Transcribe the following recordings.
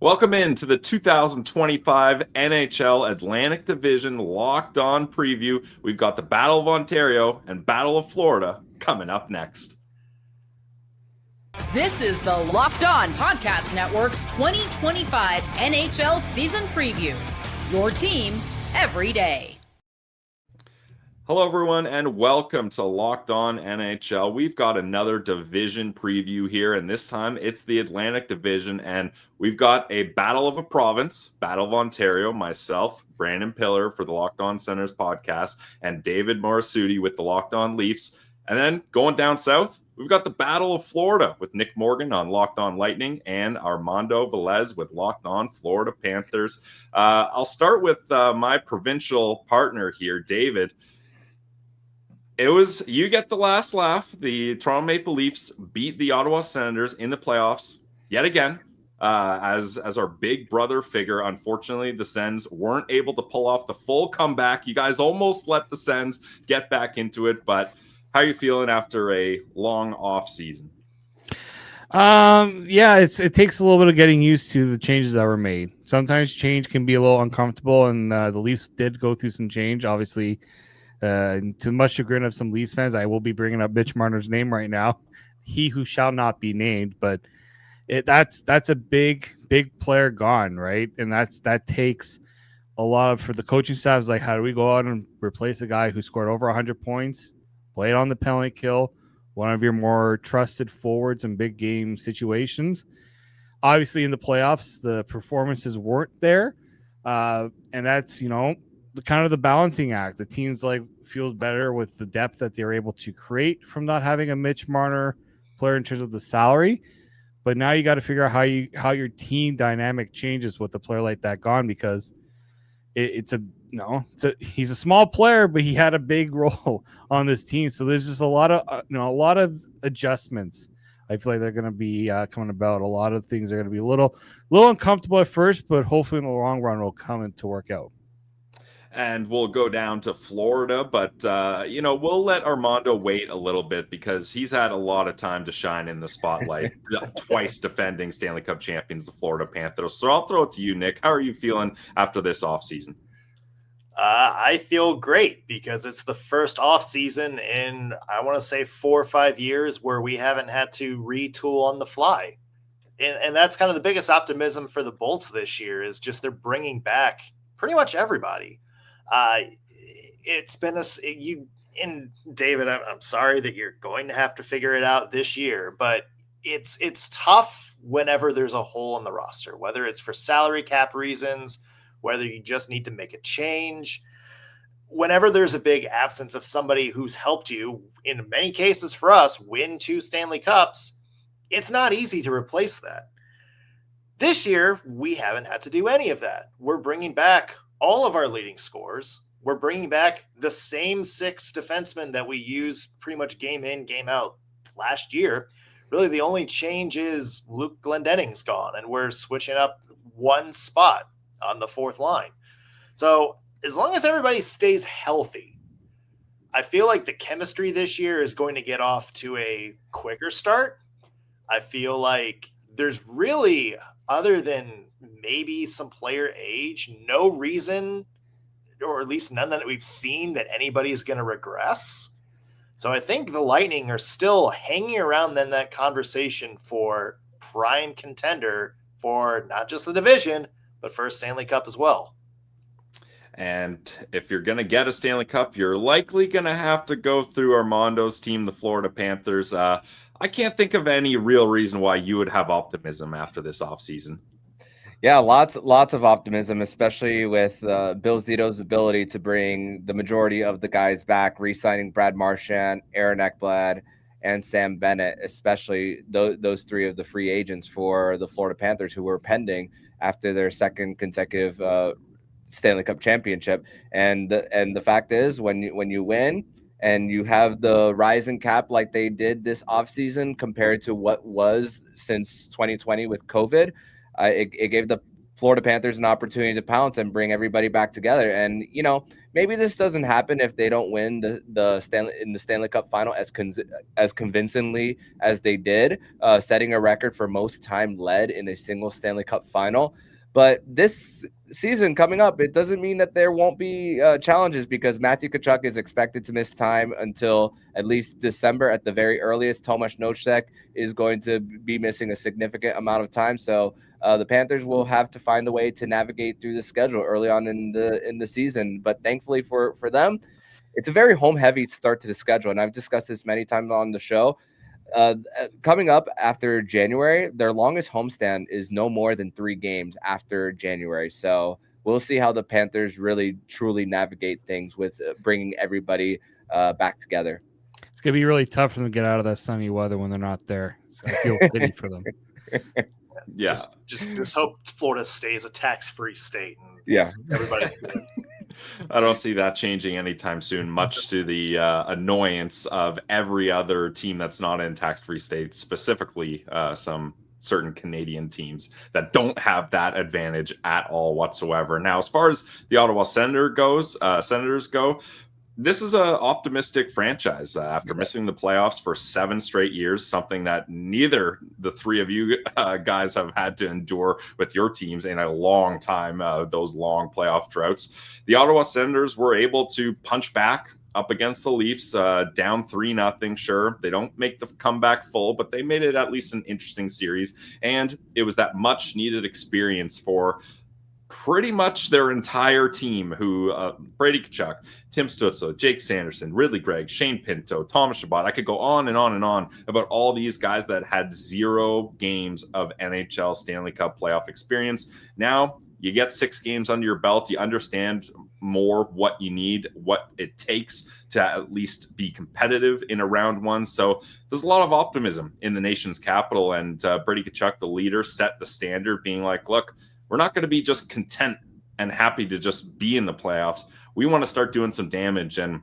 Welcome in to the 2025 NHL Atlantic Division Locked On Preview. We've got the Battle of Ontario and Battle of Florida coming up next. This is the Locked On Podcast Network's 2025 NHL Season Preview. Your team every day. Hello, everyone, and welcome to Locked On NHL. We've got another division preview here, and this time it's the Atlantic Division, and we've got a battle of a province, Battle of Ontario, myself, Brandon Pillar for the Locked On Senators podcast, and David Morassutti with the Locked On Leafs. And then going down south, we've got the Battle of Florida with Nick Morgan on Locked On Lightning and Armando Velez with Locked On Florida Panthers. I'll start with my provincial partner here, David. You get the last laugh. The Toronto Maple Leafs beat the Ottawa Senators in the playoffs yet again as our big brother figure. Unfortunately, the Sens weren't able to pull off the full comeback. You guys almost let the Sens get back into it, but how are you feeling after a long off season? It takes a little bit of getting used to the changes that were made. Sometimes change can be a little uncomfortable, and the Leafs did go through some change, obviously. To much chagrin of some Leafs fans, I will be bringing up Mitch Marner's name right now. He who shall not be named, but that's a big player gone, right? And that takes a lot for the coaching staff. Is like, how do we go out and replace a guy who scored over 100 points, played on the penalty kill, one of your more trusted forwards in big game situations? Obviously, in the playoffs, the performances weren't there, and that's kind of the balancing act. The team's feels better with the depth that they're able to create from not having a Mitch Marner player in terms of the salary. But now you got to figure out how your team dynamic changes with a player like that gone, because he's a small player, but he had a big role on this team. So there's just a lot of adjustments. I feel like they're going to be coming about. A lot of things are going to be a little uncomfortable at first, but hopefully in the long run will come into work out. And we'll go down to Florida, but we'll let Armando wait a little bit because he's had a lot of time to shine in the spotlight. Twice defending Stanley Cup champions, the Florida Panthers. So I'll throw it to you, Nick. How are you feeling after this offseason? I feel great because it's the first offseason in, I want to say, 4 or 5 years where we haven't had to retool on the fly. And that's kind of the biggest optimism for the Bolts this year, is just they're bringing back pretty much everybody. It's been David, I'm sorry that you're going to have to figure it out this year, but it's tough whenever there's a hole in the roster, whether it's for salary cap reasons, whether you just need to make a change. Whenever there's a big absence of somebody who's helped you, in many cases for us, win 2 Stanley Cups, it's not easy to replace that. This year, we haven't had to do any of that. We're bringing back all of our leading scorers. We're bringing back the same 6 defensemen that we used pretty much game in, game out last year. Really, the only change is Luke Glendenning's gone, and we're switching up one spot on the 4th line. So as long as everybody stays healthy, I feel like the chemistry this year is going to get off to a quicker start. I feel like there's really, other than maybe some player age, no reason, or at least none that we've seen, that anybody is going to regress. So I think the Lightning are still hanging around in that conversation for prime contender for not just the division, but for a Stanley Cup as well. And if you're going to get a Stanley Cup, you're likely going to have to go through Armando's team, the Florida Panthers. I can't think of any real reason why you would have optimism after this offseason. Yeah, lots of optimism, especially with Bill Zito's ability to bring the majority of the guys back, re-signing Brad Marchand, Aaron Ekblad, and Sam Bennett, especially those 3 of the free agents for the Florida Panthers who were pending after their second consecutive Stanley Cup championship. And the fact is, when you win and you have the rising cap like they did this offseason compared to what was since 2020 with COVID, it gave the Florida Panthers an opportunity to pounce and bring everybody back together. And, maybe this doesn't happen if they don't win the Stanley Cup final as convincingly as they did, setting a record for most time led in a single Stanley Cup final. But this season coming up, it doesn't mean that there won't be challenges, because Matthew Tkachuk is expected to miss time until at least December at the very earliest. Tomas Nosek is going to be missing a significant amount of time. So the Panthers will have to find a way to navigate through the schedule early on in the season. But thankfully for them, it's a very home-heavy start to the schedule. And I've discussed this many times on the show. Coming up after January, their longest homestand is no more than 3 games after January. So we'll see how the Panthers really truly navigate things with bringing everybody back together. It's gonna be really tough for them to get out of that sunny weather when they're not there. So I feel pity for them. Yeah, just hope Florida stays a tax-free state. And yeah, everybody's good. I don't see that changing anytime soon, much to the annoyance of every other team that's not in tax-free states, specifically some certain Canadian teams that don't have that advantage at all whatsoever. Now, as far as the Ottawa Senators go, this is an optimistic franchise after missing the playoffs for 7 straight years, something that neither the 3 of you guys have had to endure with your teams in a long time, those long playoff droughts. The Ottawa Senators were able to punch back up against the Leafs, down 3-0. Sure, they don't make the comeback full, but they made it at least an interesting series. And it was that much needed experience for pretty much their entire team, who Brady Tkachuk, Tim Stützle, Jake Sanderson, Ridley Gregg, Shane Pinto, Thomas Chabot. I could go on and on and on about all these guys that had 0 games of NHL Stanley Cup playoff experience. Now you get 6 games under your belt. You understand more what you need, what it takes to at least be competitive in a round 1. So there's a lot of optimism in the nation's capital. And Brady Tkachuk, the leader, set the standard, being like, look, we're not going to be just content and happy to just be in the playoffs. We want to start doing some damage. And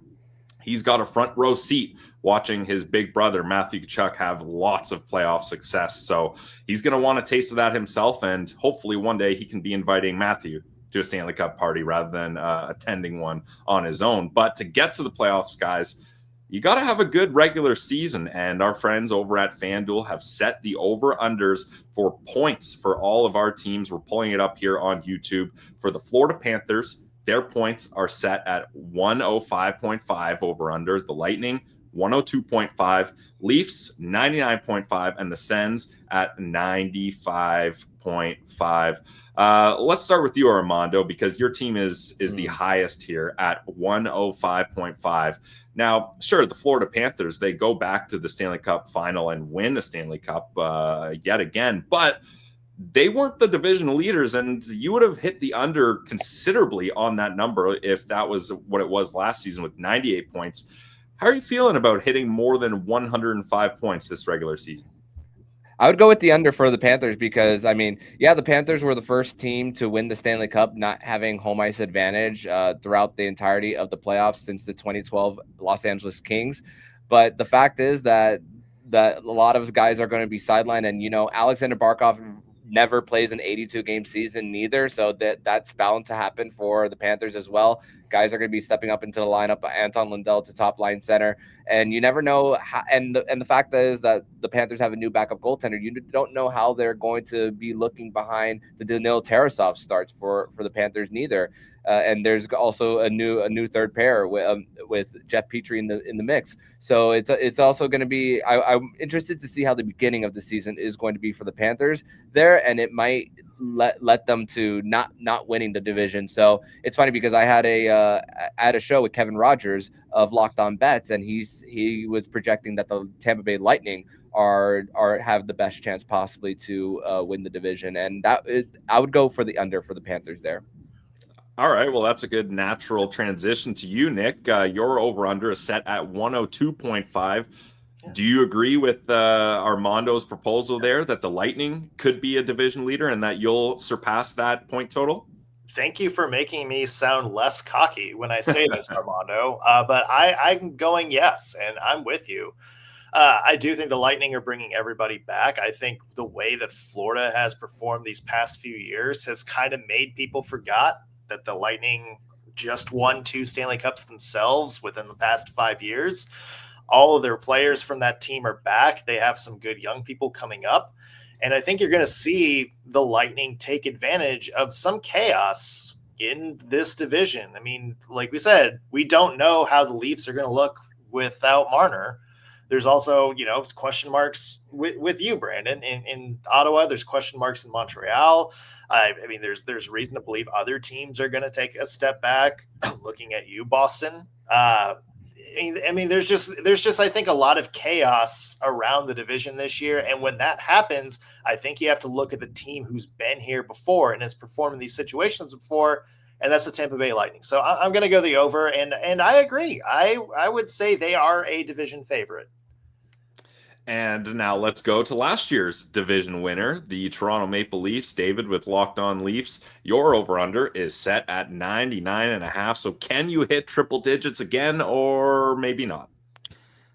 he's got a front row seat watching his big brother, Matthew Tkachuk, have lots of playoff success. So he's going to want a taste of that himself. And hopefully one day he can be inviting Matthew to a Stanley Cup party rather than attending one on his own. But to get to the playoffs, guys, you got to have a good regular season, and our friends over at FanDuel have set the over-unders for points for all of our teams. We're pulling it up here on YouTube. For the Florida Panthers, their points are set at 105.5 over-under. The Lightning, 102.5. Leafs, 99.5. And the Sens at 95.5. Let's start with you, Armando, because your team is the highest here at 105.5. Now, sure, the Florida Panthers, they go back to the Stanley Cup final and win the Stanley Cup yet again, but they weren't the division leaders, and you would have hit the under considerably on that number if that was what it was last season with 98 points. How are you feeling about hitting more than 105 points this regular season? I would go with the under for the Panthers because, the Panthers were the first team to win the Stanley Cup, not having home ice advantage throughout the entirety of the playoffs since the 2012 Los Angeles Kings. But the fact is that a lot of guys are going to be sidelined, and, Alexander Barkov never plays an 82-game season neither, so that's bound to happen for the Panthers as well. Guys are going to be stepping up into the lineup. Anton Lundell to top line center, and you never know how, and the fact is that the Panthers have a new backup goaltender. You don't know how they're going to be looking behind the Danil Tarasov starts for the Panthers neither. And there's also a new third pair with Jeff Petrie in the mix. So it's also going to be. I'm interested to see how the beginning of the season is going to be for the Panthers there, and it might let them to not winning the division. So it's funny because I had a show with Kevin Rogers of Locked On Bets, and he was projecting that the Tampa Bay Lightning have the best chance possibly to win the division, and I would go for the under for the Panthers there. All right, well, that's a good natural transition to you, Nick. Your over-under is set at 102.5. Do you agree with Armando's proposal there that the Lightning could be a division leader and that you'll surpass that point total? Thank you for making me sound less cocky when I say this, Armando. But I'm going yes, and I'm with you. I do think the Lightning are bringing everybody back. I think the way that Florida has performed these past few years has kind of made people forgot that the Lightning just won 2 Stanley Cups themselves within the past 5 years. All of their players from that team are back. They have some good young people coming up. And I think you're going to see the Lightning take advantage of some chaos in this division. I mean, like we said, we don't know how the Leafs are going to look without Marner. There's also, question marks with you, Brandon. In Ottawa, there's question marks in Montreal. I mean, there's reason to believe other teams are going to take a step back. Looking at you, Boston. I mean, there's just I think a lot of chaos around the division this year, and when that happens, I think you have to look at the team who's been here before and has performed in these situations before, and that's the Tampa Bay Lightning. So I'm going to go the over, and I agree. I would say they are a division favorite. And now let's go to last year's division winner, the Toronto Maple Leafs. David with Locked On Leafs. Your over-under is set at 99.5. So can you hit triple digits again or maybe not?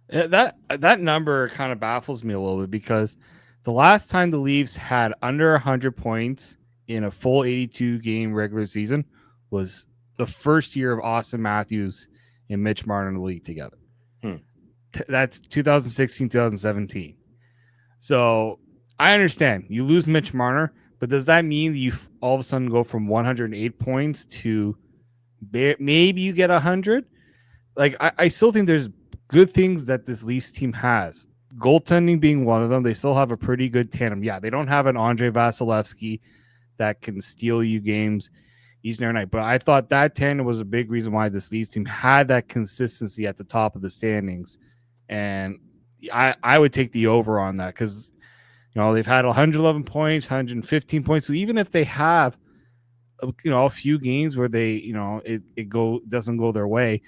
That number kind of baffles me a little bit because the last time the Leafs had under 100 points in a full 82-game regular season was the first year of Austin Matthews and Mitch Marner in the league together. That's 2016, 2017. So I understand you lose Mitch Marner, but does that mean that you all of a sudden go from 108 points to maybe you get 100? Like, I still think there's good things that this Leafs team has. Goaltending being one of them. They still have a pretty good tandem. Yeah, they don't have an Andrei Vasilevsky that can steal you games each and every night. But I thought that tandem was a big reason why this Leafs team had that consistency at the top of the standings. And I would take the over on that because, they've had 111 points, 115 points. So even if they have, a few games where they, it doesn't go their way,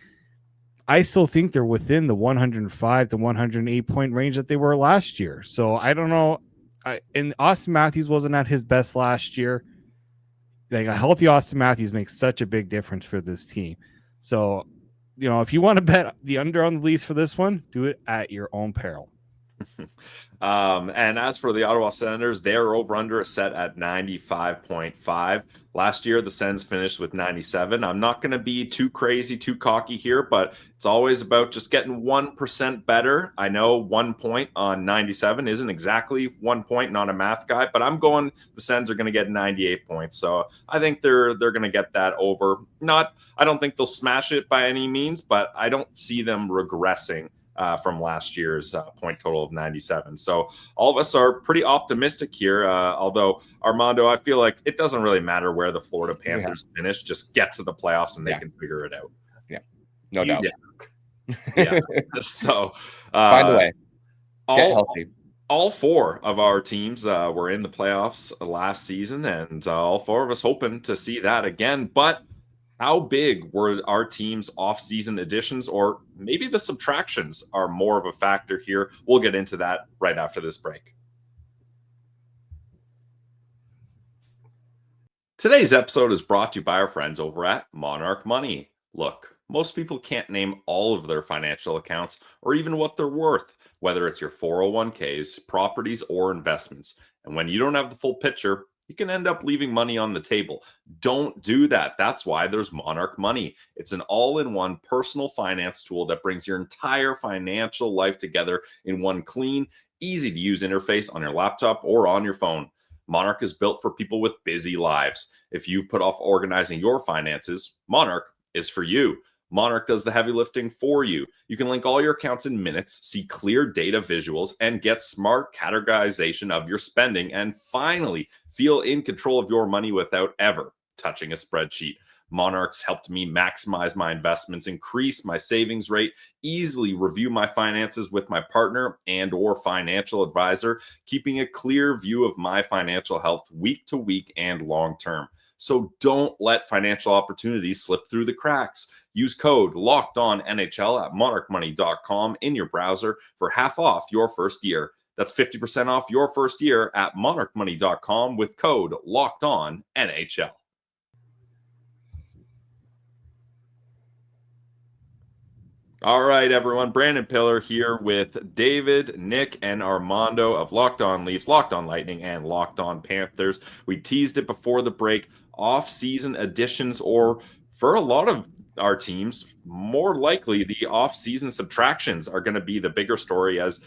I still think they're within the 105 to 108 point range that they were last year. So I don't know. And Austin Matthews wasn't at his best last year. Like, a healthy Austin Matthews makes such a big difference for this team. So, if you want to bet the under on the Leafs for this one, do it at your own peril. And as for the Ottawa Senators, their over-under is set at 95.5. Last year, the Sens finished with 97. I'm not going to be too crazy, too cocky here, but it's always about just getting 1% better. I know 1 point on 97 isn't exactly 1 point, not a math guy, but I'm going the Sens are going to get 98 points. So I think they're going to get that over. I don't think they'll smash it by any means, but I don't see them regressing from last year's point total of 97. So all of us are pretty optimistic here. Although, Armando, I feel like it doesn't really matter where the Florida Panthers finish. Just get to the playoffs and they can figure it out. Yeah, no doubt. Yeah. So find a way. Get healthy. All 4 of our teams were in the playoffs last season, and all 4 of us hoping to see that again. But how big were our team's off-season additions, or maybe the subtractions are more of a factor here? We'll get into that right after this break. Today's episode is brought to you by our friends over at Monarch Money. Look, most people can't name all of their financial accounts or even what they're worth, whether it's your 401ks, properties, or investments. And when you don't have the full picture, you can end up leaving money on the table. Don't do that. That's why there's Monarch Money. It's an all-in-one personal finance tool that brings your entire financial life together in one clean, easy-to-use interface on your laptop or on your phone. Monarch is built for people with busy lives. If you've put off organizing your finances, Monarch is for you. Monarch does the heavy lifting for you. You can link all your accounts in minutes, see clear data visuals, and get smart categorization of your spending, and finally feel in control of your money without ever touching a spreadsheet. Monarch's helped me maximize my investments, increase my savings rate, easily review my finances with my partner and or financial advisor, keeping a clear view of my financial health week to week and long term. So don't let financial opportunities slip through the cracks. Use code LOCKEDONNHL at monarchmoney.com in your browser for half off your first year. That's 50% off your first year at monarchmoney.com with code LOCKEDONNHL. All right, everyone. Brandon Pillar here with David, Nick, and Armando of Locked On Leafs, Locked On Lightning, and Locked On Panthers. We teased it before the break. Off-season additions, or for a lot of our teams, more likely the off-season subtractions are going to be the bigger story, as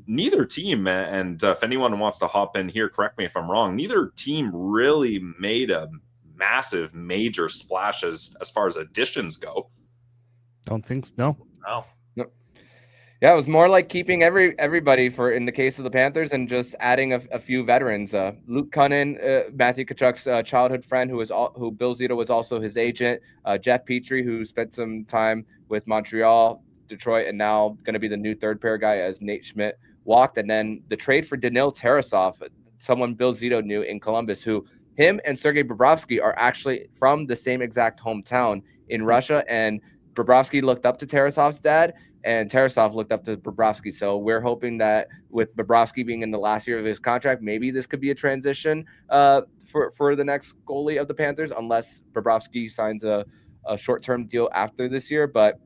neither team, and if anyone wants to hop in here, correct me if I'm wrong, neither team really made a massive, major splash as far as additions go. Don't think so. No. Oh, Yeah, it was more like keeping everybody for in the case of the Panthers and just adding a few veterans. Luke Cunnin, Matthew Tkachuk's childhood friend, who Bill Zito was also his agent. Jeff Petrie, who spent some time with Montreal, Detroit, and now going to be the new third pair guy as Nate Schmidt walked. And then the trade for Danil Tarasov, someone Bill Zito knew in Columbus, who him and Sergei Bobrovsky are actually from the same exact hometown in Russia. And Bobrovsky looked up to Tarasov's dad, and Tarasov looked up to Bobrovsky. So we're hoping that with Bobrovsky being in the last year of his contract, maybe this could be a transition for the next goalie of the Panthers, unless Bobrovsky signs a short-term deal after this year. But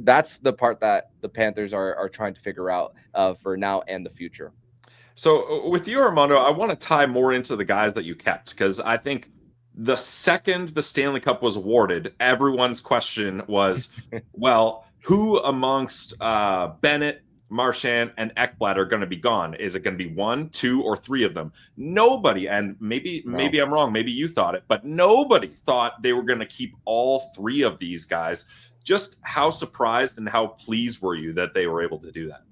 that's the part that the Panthers are trying to figure out for now and the future. So with you, Armando, I want to tie more into the guys that you kept, because I think the second the Stanley Cup was awarded, everyone's question was, well, who amongst Bennett, Marchand, and Ekblad are going to be gone? Is it going to be 1, 2, or 3 of them? Nobody, and maybe I'm wrong, maybe you thought it, but nobody thought they were going to keep all 3 of these guys. Just how surprised and how pleased were you that they were able to do that?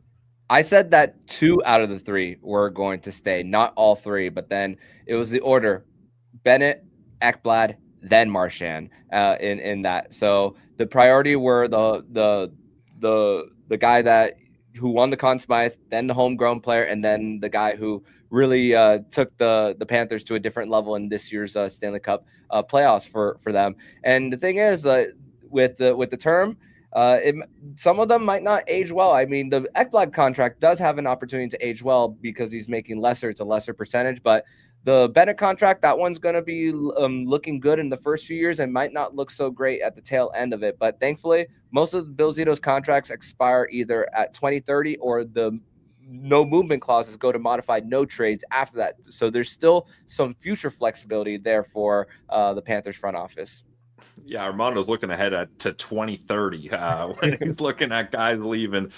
I said that 2 out of the 3 were going to stay, not all 3, but then it was the order: Bennett, Ekblad, then Marchand in that. So the priority were the guy who won the Conn Smythe, then the homegrown player, and then the guy who really took the Panthers to a different level in this year's Stanley Cup playoffs for them. And the thing is, with the term, some of them might not age well. I mean, the Ekblad contract does have an opportunity to age well because he's making lesser. It's a lesser percentage, but the Bennett contract, that one's going to be looking good in the first few years and might not look so great at the tail end of it. But thankfully, most of Bill Zito's contracts expire either at 2030 or the no movement clauses go to modified no trades after that. So there's still some future flexibility there for the Panthers front office. Yeah, Armando's looking ahead to 2030 when he's looking at guys leaving.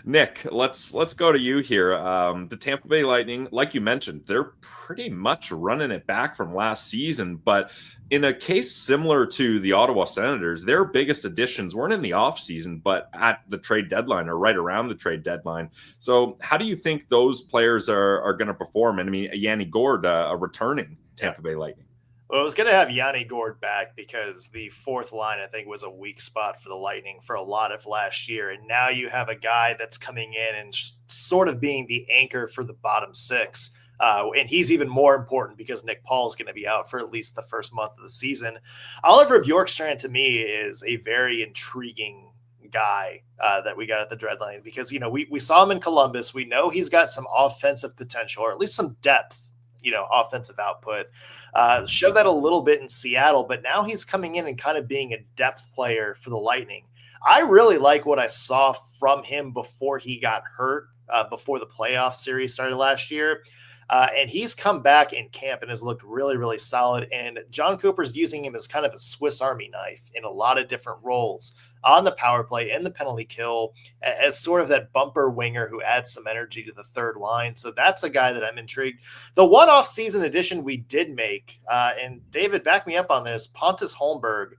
Nick, let's go to you here. The Tampa Bay Lightning, like you mentioned, they're pretty much running it back from last season, but in a case similar to the Ottawa Senators, their biggest additions weren't in the offseason, but at the trade deadline or right around the trade deadline. So how do you think those players are going to perform? And I mean, Yanni Gourde, a returning Tampa Bay Lightning. Well, I was going to have Yanni Gourde back because the fourth line, I think, was a weak spot for the Lightning for a lot of last year. And now you have a guy that's coming in and sort of being the anchor for the bottom 6. And he's even more important because Nick Paul is going to be out for at least the first month of the season. Oliver Bjorkstrand, to me, is a very intriguing guy that we got at the deadline because, you know, we saw him in Columbus. We know he's got some offensive potential, or at least some depth, you know, offensive output. Showed that a little bit in Seattle, but now he's coming in and kind of being a depth player for the Lightning. I really like what I saw from him before he got hurt, before the playoff series started last year. And he's come back in camp and has looked really, really solid. And John Cooper's using him as kind of a Swiss Army knife in a lot of different roles on the power play and the penalty kill as sort of that bumper winger who adds some energy to the third line. So that's a guy that I'm intrigued. The one off-season addition we did make, and David, back me up on this, Pontus Holmberg,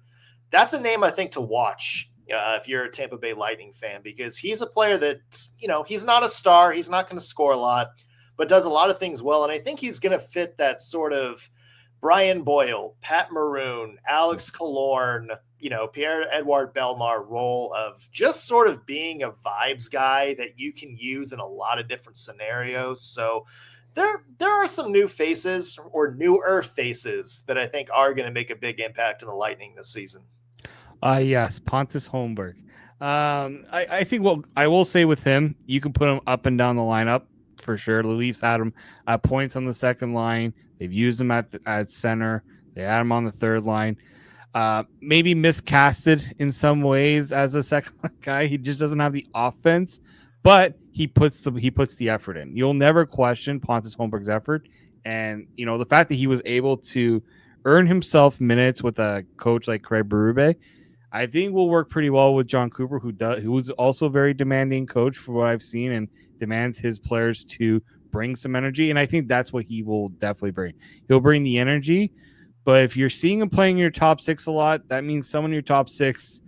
that's a name I think to watch if you're a Tampa Bay Lightning fan, because he's a player that, you know, he's not a star. He's not going to score a lot, but does a lot of things well. And I think he's going to fit that sort of Brian Boyle, Pat Maroon, Alex Killorn, you know, Pierre-Edouard Bellemare role of just sort of being a vibes guy that you can use in a lot of different scenarios. So there are some new faces or newer faces that I think are going to make a big impact in the Lightning this season. Yes, Pontus Holmberg. I think what I will say with him, you can put him up and down the lineup for sure. The Leafs had him at points on the second line. They've used him at center. They had him on the third line. Maybe miscasted in some ways as a second guy. He just doesn't have the offense, but he puts the effort in. You'll never question Pontus Holmberg's effort, and the fact that he was able to earn himself minutes with a coach like Craig Berube, I think will work pretty well with John Cooper, who's also a very demanding coach for what I've seen, and demands his players to bring some energy. And I think that's what he will definitely bring. He'll bring the energy. But if you're seeing him playing your top six a lot, that means someone in your top six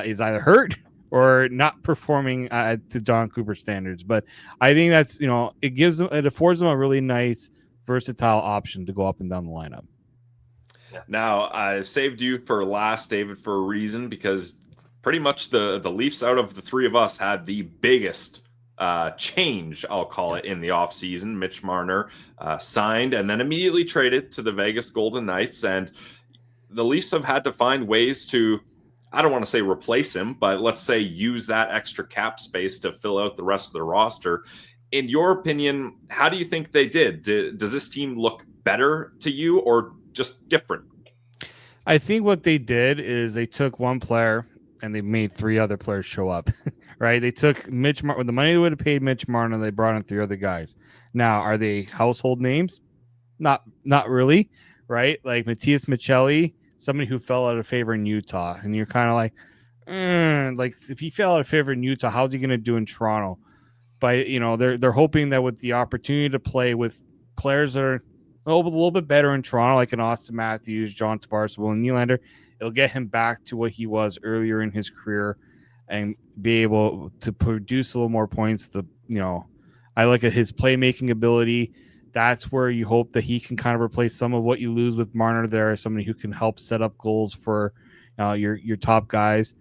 is either hurt or not performing to John Cooper standards. But I think that's, it affords them a really nice, versatile option to go up and down the lineup. Now, I saved you for last, David, for a reason, because pretty much the Leafs out of the three of us had the biggest change, I'll call it, in the offseason. Mitch Marner signed and then immediately traded to the Vegas Golden Knights. And the Leafs have had to find ways to, I don't want to say replace him, but let's say use that extra cap space to fill out the rest of the roster. In your opinion, how do you think they did? Does this team look better to you or just different? I think what they did is they took one player and they made three other players show up, right? They took Mitch Marner with the money they would have paid Mitch Marner. They brought in three other guys. Now, are they household names? Not really, right? Like Matias Michelli, somebody who fell out of favor in Utah, and you're kind of like if he fell out of favor in Utah, how's he going to do in Toronto? But they're hoping that with the opportunity to play with players that are a little bit better in Toronto, like an Austin Matthews, John Tavares, Will Nylander, it'll get him back to what he was earlier in his career and be able to produce a little more points. I look at his playmaking ability. That's where you hope that he can kind of replace some of what you lose with Marner there, somebody who can help set up goals for your top guys.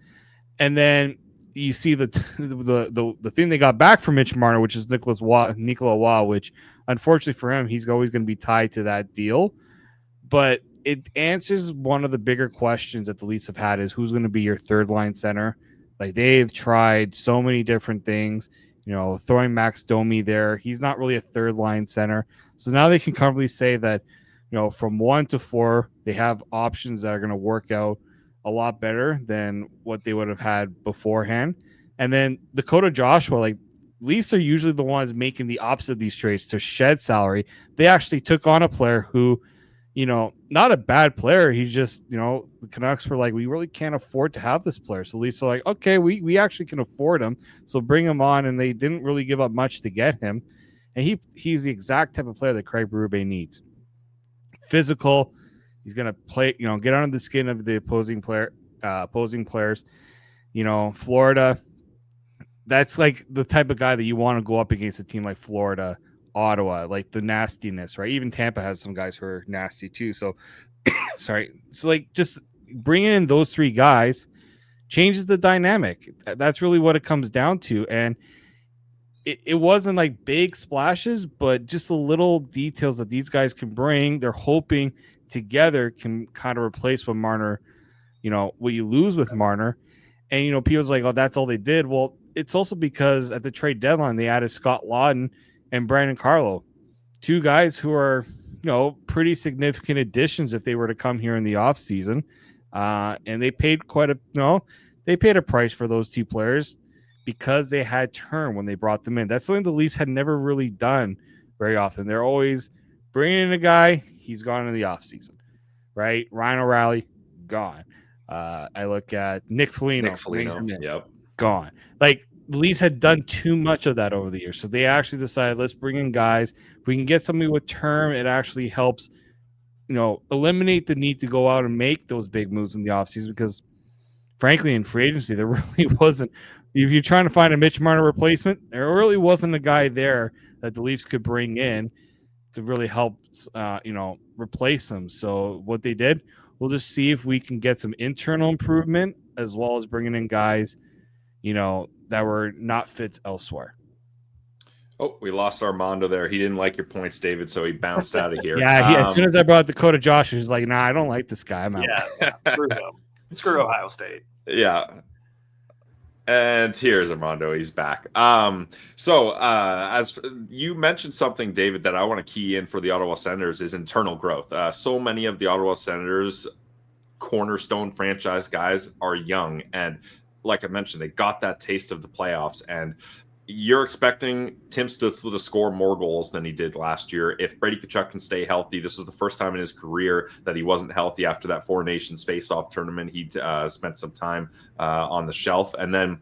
And then you see the thing they got back from Mitch Marner, which is Nicola Waugh, which unfortunately for him, he's always going to be tied to that deal. But it answers one of the bigger questions that the Leafs have had is who's going to be your third line center. Like they've tried so many different things, throwing Max Domi there. He's not really a third line center. So now they can comfortably say that, from 1 to 4, they have options that are going to work out a lot better than what they would have had beforehand. And then Dakota Joshua, Leafs are usually the ones making the opposite of these trades to shed salary. They actually took on a player who, not a bad player. He's just, the Canucks were like, we really can't afford to have this player. So Leafs are like, okay, we actually can afford him. So bring him on. And they didn't really give up much to get him. And he's the exact type of player that Craig Berube needs. Physical. He's going to play, get under the skin of the opposing players. Florida, that's like the type of guy that you want to go up against a team like Florida, Ottawa, like the nastiness, right? Even Tampa has some guys who are nasty too. So, sorry. So just bringing in those three guys changes the dynamic. That's really what it comes down to. And it wasn't like big splashes, but just the little details that these guys can bring. They're hoping together can kind of replace what Marner, what you lose with Marner. And, people's like, oh, that's all they did. Well, it's also because at the trade deadline, they added Scott Lawton and Brandon Carlo, two guys who are, pretty significant additions if they were to come here in the offseason. And they paid they paid a price for those two players because they had term when they brought them in. That's something the Leafs had never really done very often. They're always bringing in a guy, he's gone in the offseason, right? Ryan O'Reilly, gone. I look at Nick Foligno. Yep. Gone. Like, the Leafs had done too much of that over the years. So they actually decided, let's bring in guys. If we can get somebody with term, it actually helps, eliminate the need to go out and make those big moves in the offseason because, frankly, in free agency, there really wasn't. If you're trying to find a Mitch Marner replacement, there really wasn't a guy there that the Leafs could bring in to really help, replace him. So what they did, we'll just see if we can get some internal improvement as well as bringing in guys, that were not fit elsewhere. Oh, we lost Armando there. He didn't like your points, David, so he bounced out of here. Yeah, as soon as I brought Dakota Joshua, he's like, nah, I don't like this guy. I'm out. Yeah, screw him. Screw Ohio State. Yeah. And here's Armando. He's back. So as you mentioned something, David, that I want to key in for the Ottawa Senators is internal growth. So many of the Ottawa Senators cornerstone franchise guys are young. And like I mentioned, they got that taste of the playoffs. And you're expecting Tim Stützle to score more goals than he did last year. If Brady Tkachuk can stay healthy, this was the first time in his career that he wasn't healthy after that Four Nations face-off tournament. He spent some time on the shelf. And then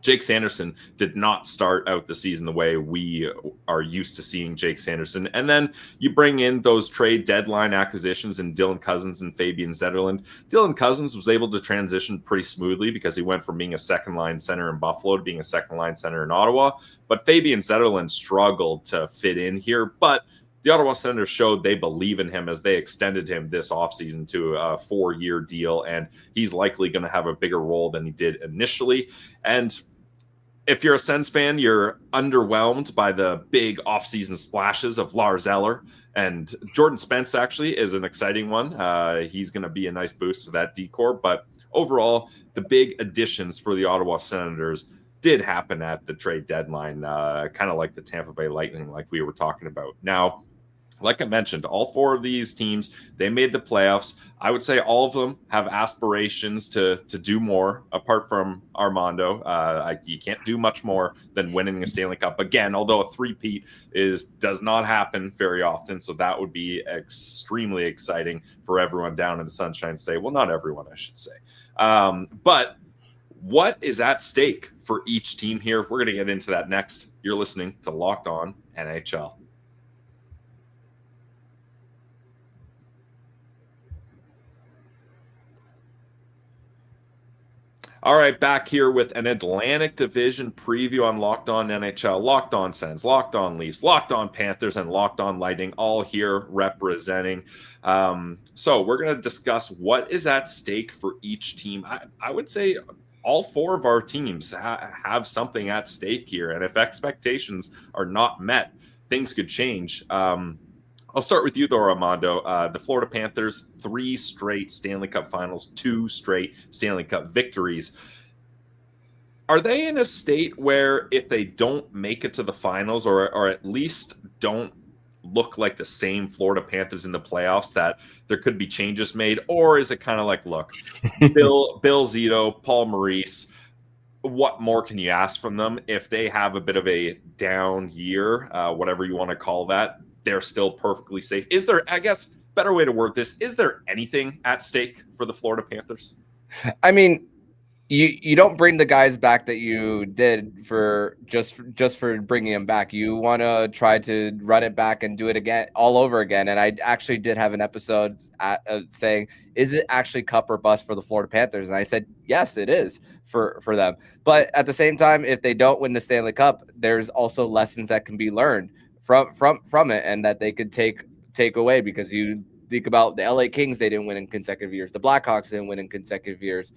Jake Sanderson did not start out the season the way we are used to seeing Jake Sanderson. And then you bring in those trade deadline acquisitions in Dylan Cousins and Fabian Zetterlund. Dylan Cousins was able to transition pretty smoothly because he went from being a second-line center in Buffalo to being a second-line center in Ottawa. But Fabian Zetterlund struggled to fit in here. But the Ottawa Senators showed they believe in him as they extended him this offseason to a 4-year deal, and he's likely going to have a bigger role than he did initially. And if you're a Sens fan, you're underwhelmed by the big offseason splashes of Lars Eller, and Jordan Spence actually is an exciting one. He's going to be a nice boost to that decor, but overall, the big additions for the Ottawa Senators did happen at the trade deadline, kind of like the Tampa Bay Lightning, like we were talking about. Now, like I mentioned, all 4 of these teams, they made the playoffs. I would say all of them have aspirations to do more, apart from Armando. You can't do much more than winning the Stanley Cup again, although a three-peat does not happen very often, so that would be extremely exciting for everyone down in the Sunshine State. Well, not everyone, I should say. But what is at stake for each team here? We're going to get into that next. You're listening to Locked On NHL. All right, back here with an Atlantic Division preview on Locked On NHL, Locked On Sens, Locked On Leafs, Locked On Panthers, and Locked On Lightning, all here representing. So we're going to discuss what is at stake for each team. I would say all 4 of our teams have something at stake here, and if expectations are not met, things could change. I'll start with you, though, Armando. The Florida Panthers, 3 straight Stanley Cup finals, 2 straight Stanley Cup victories. Are they in a state where if they don't make it to the finals or at least don't look like the same Florida Panthers in the playoffs, that there could be changes made? Or is it kind of like, look, Bill Zito, Paul Maurice, what more can you ask from them? If they have a bit of a down year, whatever you want to call that, they're still perfectly safe. Is there, I guess, better way to word this, is there anything at stake for the Florida Panthers? I mean, you don't bring the guys back that you did for just for bringing them back. You want to try to run it back and do it again, all over again. And I actually did have an episode saying, is it actually cup or bust for the Florida Panthers? And I said, yes, it is for them. But at the same time, if they don't win the Stanley Cup, there's also lessons that can be learned from it, and that they could take away, because you think about the LA Kings, they didn't win in consecutive years. The Blackhawks didn't win in consecutive years.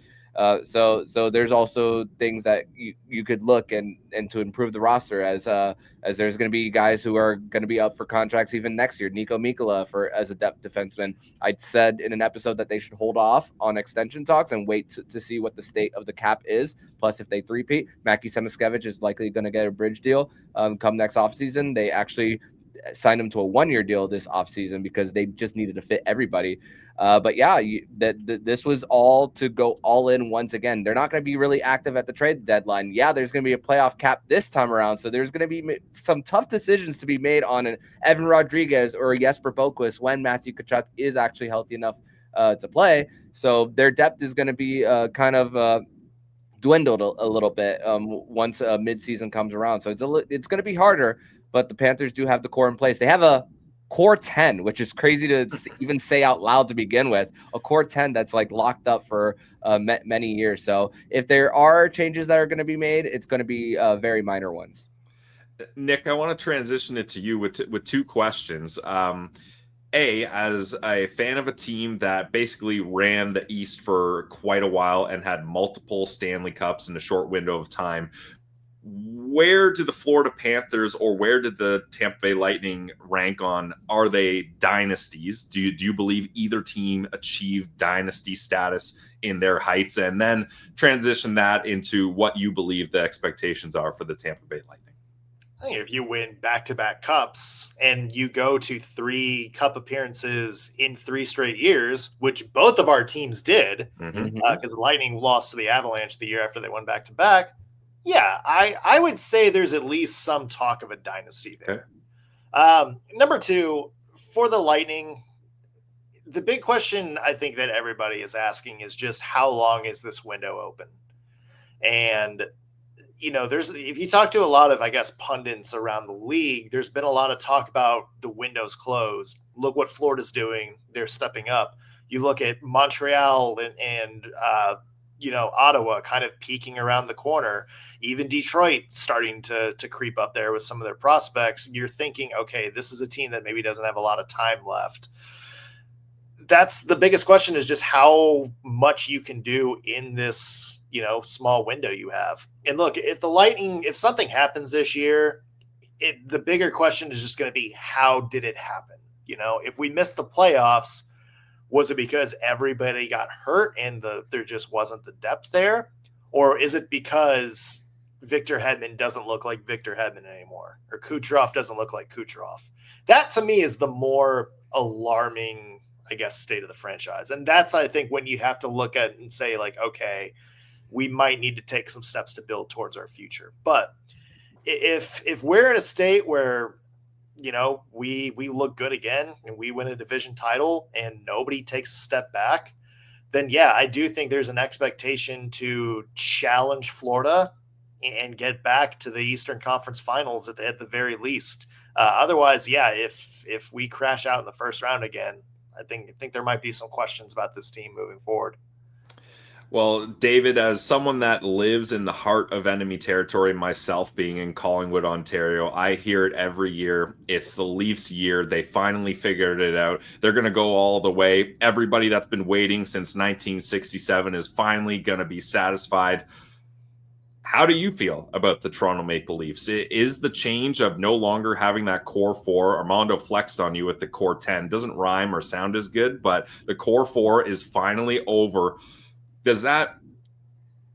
So there's also things that you could look and to improve the roster, as there's going to be guys who are going to be up for contracts even next year. Nico Mikkola as a depth defenseman. I said in an episode that they should hold off on extension talks and wait to see what the state of the cap is. Plus, if they three-peat, Mackie Samoskevich is likely going to get a bridge deal come next offseason. They actually signed him to a 1-year deal this offseason because they just needed to fit everybody. But yeah, this was all to go all in once again. They're not going to be really active at the trade deadline. Yeah, there's going to be a playoff cap this time around, so there's going to be some tough decisions to be made on an Evan Rodriguez or a Jesper Boquist when Matthew Tkachuk is actually healthy enough to play. So their depth is going to be dwindled a little bit once midseason comes around. So it's going to be harder, but the Panthers do have the core in place. They have a core 10, which is crazy to even say out loud to begin with, a core 10 that's like locked up for many years. So if there are changes that are going to be made, it's going to be very minor ones. Nick, I want to transition it to you with 2 questions. As a fan of a team that basically ran the East for quite a while and had multiple Stanley Cups in a short window of time, where do the Florida Panthers or where did the Tampa Bay Lightning rank on? Are they dynasties? Do you believe either team achieved dynasty status in their heights? And then transition that into what you believe the expectations are for the Tampa Bay Lightning. if you win back-to-back cups and you go to 3 cup appearances in 3 straight years, which both of our teams did, because the Lightning lost to the Avalanche the year after they won back-to-back, yeah, I would say there's at least some talk of a dynasty there. Okay. Number 2, for the Lightning, the big question I think that everybody is asking is just how long is this window open? And if you talk to a lot of, I guess, pundits around the league, there's been a lot of talk about the window's closed. Look what Florida's doing. They're stepping up. You look at Montreal and Ottawa kind of peeking around the corner. Even Detroit starting to creep up there with some of their prospects. You're thinking, okay, this is a team that maybe doesn't have a lot of time left. That's the biggest question, is just how much you can do in this small window you have. And look, if something happens this year, the bigger question is just going to be, how did it happen? If we missed the playoffs, was it because everybody got hurt and there just wasn't the depth there? Or is it because Victor Hedman doesn't look like Victor Hedman anymore, or Kucherov doesn't look like Kucherov? That to me is the more alarming, I guess, state of the franchise. And that's, I think, when you have to look at and say, like, okay, we might need to take some steps to build towards our future. But if we're in a state where, we look good again and we win a division title and nobody takes a step back, then yeah, I do think there's an expectation to challenge Florida and get back to the Eastern Conference Finals at the very least. Otherwise, yeah, if we crash out in the first round again, I think there might be some questions about this team moving forward. Well, David, as someone that lives in the heart of enemy territory, myself being in Collingwood, Ontario, I hear it every year. It's the Leafs' year. They finally figured it out. They're going to go all the way. Everybody that's been waiting since 1967 is finally going to be satisfied. How do you feel about the Toronto Maple Leafs? Is the change of no longer having that core 4, Armando flexed on you with the core 10, doesn't rhyme or sound as good, but the core 4 is finally over. Does that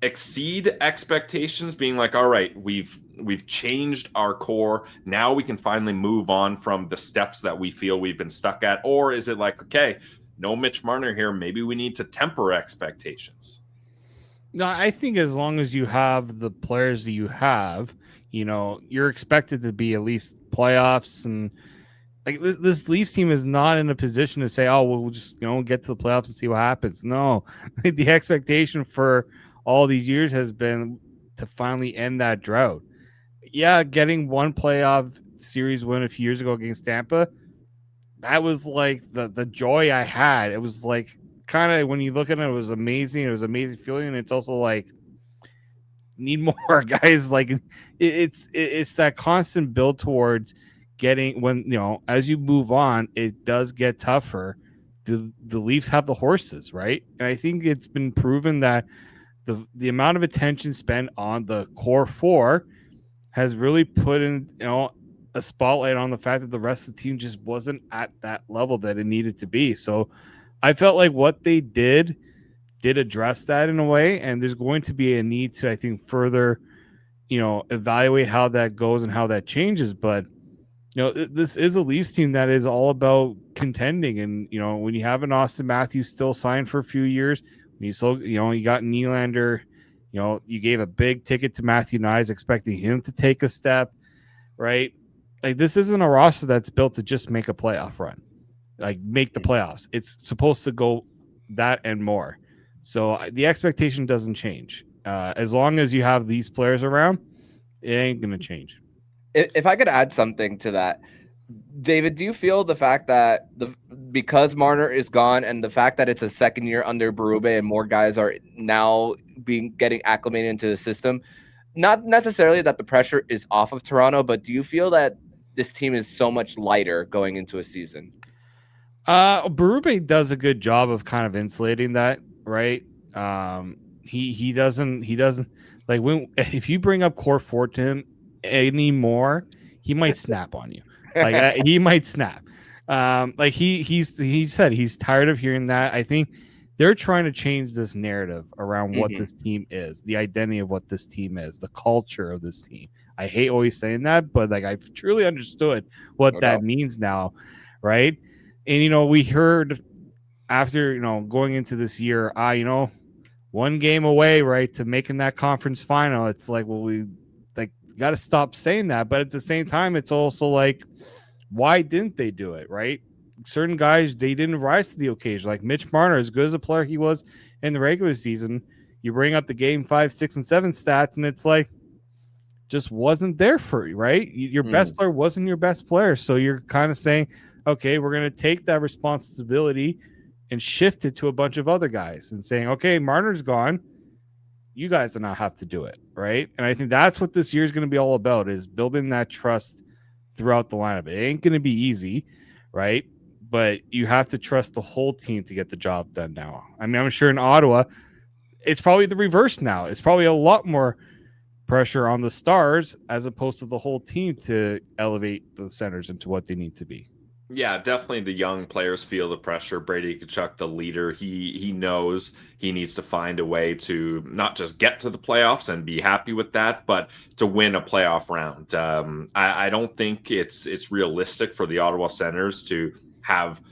exceed expectations, being like, all right, we've changed our core, now we can finally move on from the steps that we feel we've been stuck at? Or is it like, okay, no Mitch Marner here, maybe we need to temper expectations? No, I think as long as you have the players that you have, you're expected to be at least playoffs. And like this Leafs team is not in a position to say, oh, well, we'll just get to the playoffs and see what happens. No, the expectation for all these years has been to finally end that drought. Yeah, getting one playoff series win a few years ago against Tampa, that was like the joy I had. It was like, kind of, when you look at it, it was amazing. It was an amazing feeling. And it's also like, need more guys. Like it's that constant build towards getting, when as you move on, it does get tougher. The Leafs have the horses, right? And I think it's been proven that the amount of attention spent on the core 4 has really put in a spotlight on the fact that the rest of the team just wasn't at that level that it needed to be. So I felt like what they did address that in a way, and there's going to be a need to, I think, further evaluate how that goes and how that changes. But this is a Leafs team that is all about contending. And, when you have an Austin Matthews still signed for a few years, when you still, you got Nylander, you gave a big ticket to Matthew Knies, expecting him to take a step, right? Like, this isn't a roster that's built to just make a playoff run, like make the playoffs. It's supposed to go that and more. So the expectation doesn't change. As long as you have these players around, it ain't going to change. If I could add something to that, David, do you feel the fact that because Marner is gone and the fact that it's a second year under Berube and more guys are now getting acclimated into the system, not necessarily that the pressure is off of Toronto, but do you feel that this team is so much lighter going into a season? Berube does a good job of kind of insulating that, right? He doesn't like, if you bring up core 4 to him anymore, he might snap on you. Like he might snap. Like he said he's tired of hearing that. I think they're trying to change this narrative around what this team is, the identity of what this team is, the culture of this team. I hate always saying that, but like I've truly understood what No that doubt. means now, right? And we heard after going into this year, one game away, right, to making that conference final. It's like, well, we like got to stop saying that, but at the same time, it's also like, why didn't they do it, right? Certain guys, they didn't rise to the occasion. Like Mitch Marner, as good as a player he was in the regular season, you bring up the game 5, 6, and 7 stats, and it's like just wasn't there for you, right? Your best player wasn't your best player. So you're kind of saying, okay, we're going to take that responsibility and shift it to a bunch of other guys and saying, okay, Marner's gone. You guys do not have to do it, right? And I think that's what this year is going to be all about, is building that trust throughout the lineup. It ain't going to be easy, right? But you have to trust the whole team to get the job done now. I mean, I'm sure in Ottawa, it's probably the reverse now. It's probably a lot more pressure on the stars as opposed to the whole team to elevate the centers into what they need to be. Yeah, definitely the young players feel the pressure. Brady Tkachuk, the leader, he knows he needs to find a way to not just get to the playoffs and be happy with that, but to win a playoff round. I don't think it's realistic for the Ottawa Senators to have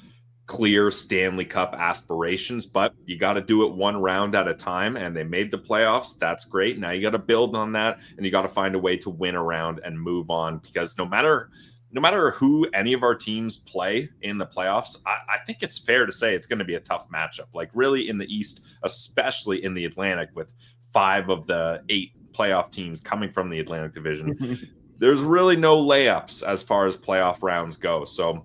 clear Stanley Cup aspirations, but you got to do it one round at a time, and they made the playoffs. That's great. Now you got to build on that, and you got to find a way to win a round and move on, because no matter who any of our teams play in the playoffs, I think it's fair to say it's going to be a tough matchup. Like really in the East, especially in the Atlantic, with 5 of the 8 playoff teams coming from the Atlantic Division, there's really no layups as far as playoff rounds go. So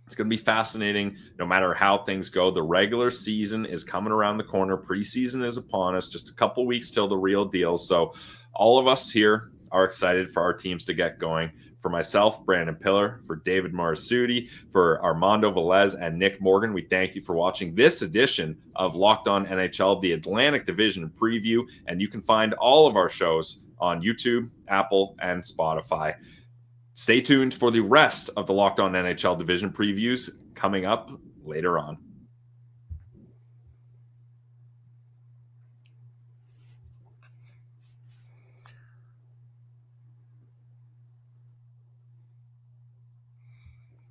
it's going to be fascinating no matter how things go. The regular season is coming around the corner. Preseason is upon us. Just a couple weeks till the real deal. So all of us here are excited for our teams to get going. For myself, Brandon Pillar, for David Morassutti, for Armando Velez, and Nick Morgan, we thank you for watching this edition of Locked On NHL, the Atlantic Division Preview. And you can find all of our shows on YouTube, Apple, and Spotify. Stay tuned for the rest of the Locked On NHL Division Previews coming up later on.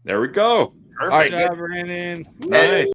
There we go. Perfect. Good job, Brandon. Nice.